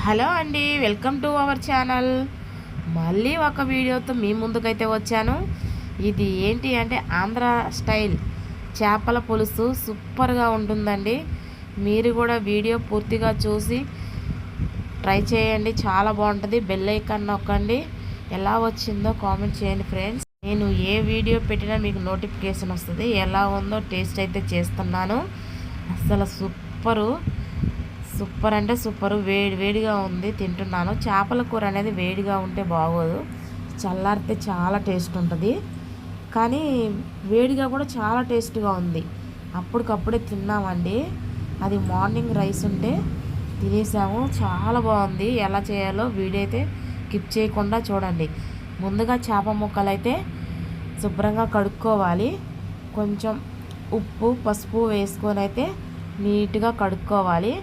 Hello అండి, welcome to our channel. మళ్ళీ ఒక వీడియోతో మీ ముందుకైతే వచ్చాను. ఇది ఏంటి అంటే ఆంధ్ర స్టైల్ చేపల పులుసు సూపర్గా ఉంటుందండి. మీరు కూడా వీడియో పూర్తిగా చూసి ట్రై చేయండి, చాలా బాగుంటుంది. బెల్ ఐకాన్ నొక్కండి. ఎలా వచ్చిందో కామెంట్ చేయండి ఫ్రెండ్స్. నేను ఏ వీడియో పెట్టినా మీకు నోటిఫికేషన్ వస్తుంది. ఎలా ఉందో టేస్ట్ అయితే చేస్తున్నాను. అసలు సూపర్ అంటే సూపర్, వేడిగా ఉంది, తింటున్నాను. చేపల కూర అనేది వేడిగా ఉంటే బాగోదు, చల్లారితే చాలా టేస్ట్ ఉంటుంది. కానీ వేడిగా కూడా చాలా టేస్ట్గా ఉంది. అప్పటికప్పుడే తిన్నామండి. అది మార్నింగ్ రైస్ ఉంటే తినేసాము. చాలా బాగుంది. ఎలా చేయాలో వీడియో అయితే స్కిప్ చేయకుండా చూడండి. ముందుగా చేప ముక్కలు అయితే శుభ్రంగా కడుక్కోవాలి. కొంచెం ఉప్పు పసుపు వేసుకొని అయితే నీట్గా కడుక్కోవాలి.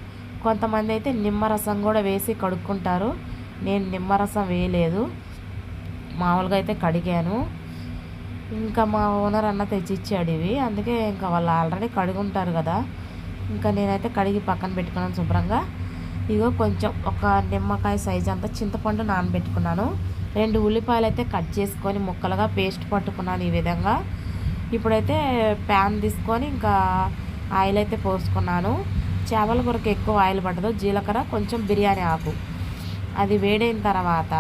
కొంతమంది అయితే నిమ్మరసం కూడా వేసి కడుక్కుంటారు. నేను నిమ్మరసం వేయలేదు, మామూలుగా అయితే కడిగాను. ఇంకా మా ఓనర్ అన్న తెచ్చిచ్చాడు ఇవి, అందుకే ఇంకా వాళ్ళు ఆల్రెడీ కడుగుంటారు కదా. ఇంకా నేనైతే కడిగి పక్కన పెట్టుకున్నాను శుభ్రంగా. ఇగో కొంచెం ఒక నిమ్మకాయ సైజు అంతా చింతపండు నానబెట్టుకున్నాను. 2 ఉల్లిపాయలు అయితే కట్ చేసుకొని ముక్కలుగా పేస్ట్ పట్టుకున్నాను ఈ విధంగా. ఇప్పుడైతే ప్యాన్ తీసుకొని ఇంకా ఆయిల్ అయితే పోసుకున్నాను. చేపల కూరకి ఎక్కువ ఆయిల్ పట్టదు. జీలకర్ర, కొంచెం బిర్యానీ ఆకు, అది వేడైన తర్వాత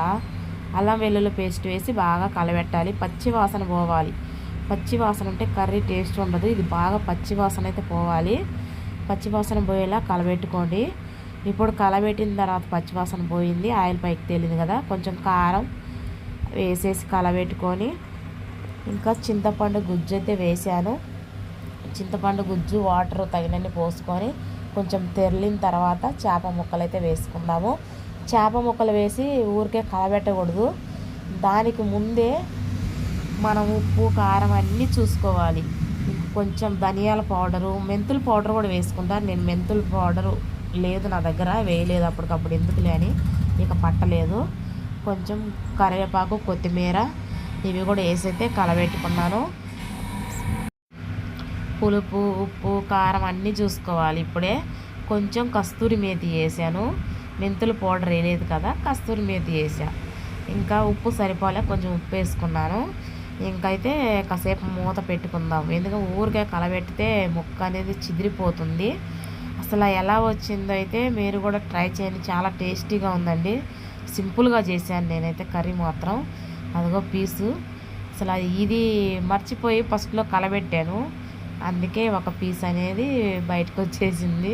అల్లం వెల్లుల్లి పేస్ట్ వేసి బాగా కలబెట్టాలి. పచ్చి వాసన పోవాలి. పచ్చి వాసన ఉంటే కర్రీ టేస్ట్ ఉండదు. ఇది బాగా పచ్చి వాసన అయితే పోవాలి. పచ్చి వాసన పోయేలా కలబెట్టుకోండి. ఇప్పుడు కలబెట్టిన తర్వాత పచ్చి వాసన పోయింది, ఆయిల్ పైకి తేలింది కదా. కొంచెం కారం వేసేసి కలబెట్టుకొని ఇంకా చింతపండు గుజ్జు అయితే వేసాను. చింతపండు గుజ్జు వాటర్ తగినన్ని పోసుకొని కొంచెం తెరిలిన తర్వాత చేప ముక్కలు అయితే వేసుకుందాము. చేప ముక్కలు వేసి ఊరికే కలబెట్టకూడదు. దానికి ముందే మనం ఉప్పు కారం అన్నీ చూసుకోవాలి. కొంచెం ధనియాల పౌడరు, మెంతుల పౌడర్ కూడా వేసుకుంటాను. నేను మెంతుల పౌడరు లేదు నా దగ్గర, వేయలేదు అప్పటికప్పుడు, ఎందుకులే అని ఇక పట్టలేదు. కొంచెం కరివేపాకు, కొత్తిమీర ఇవి కూడా వేసి అయితే కలబెట్టుకున్నాను. పులుపు ఉప్పు కారం అన్నీ చూసుకోవాలి. ఇప్పుడే కొంచెం కస్తూరి మేతి వేసాను. మెంతుల పౌడర్ వేయలేదు కదా, కస్తూరి మేతి వేసా. ఇంకా ఉప్పు సరిపోలే, కొంచెం ఉప్పు వేసుకున్నాను. ఇంకైతే కాసేపు మూత పెట్టుకుందాం. ఎందుకంటే ఊరికే కలబెట్టితే ముక్క అనేది చిదిరిపోతుంది. అసలు ఎలా వచ్చిందో అయితే మీరు కూడా ట్రై చేయండి, చాలా టేస్టీగా ఉందండి. సింపుల్గా చేశాను నేనైతే కర్రీ మాత్రం. అదిగో పీసు, అసలు ఇది మర్చిపోయి ఫస్ట్లో కలబెట్టాను, అందుకే ఒక పీస్ అనేది బయటకు వచ్చేసింది,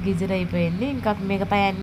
గిజరైపోయింది. ఇంకా మిగతా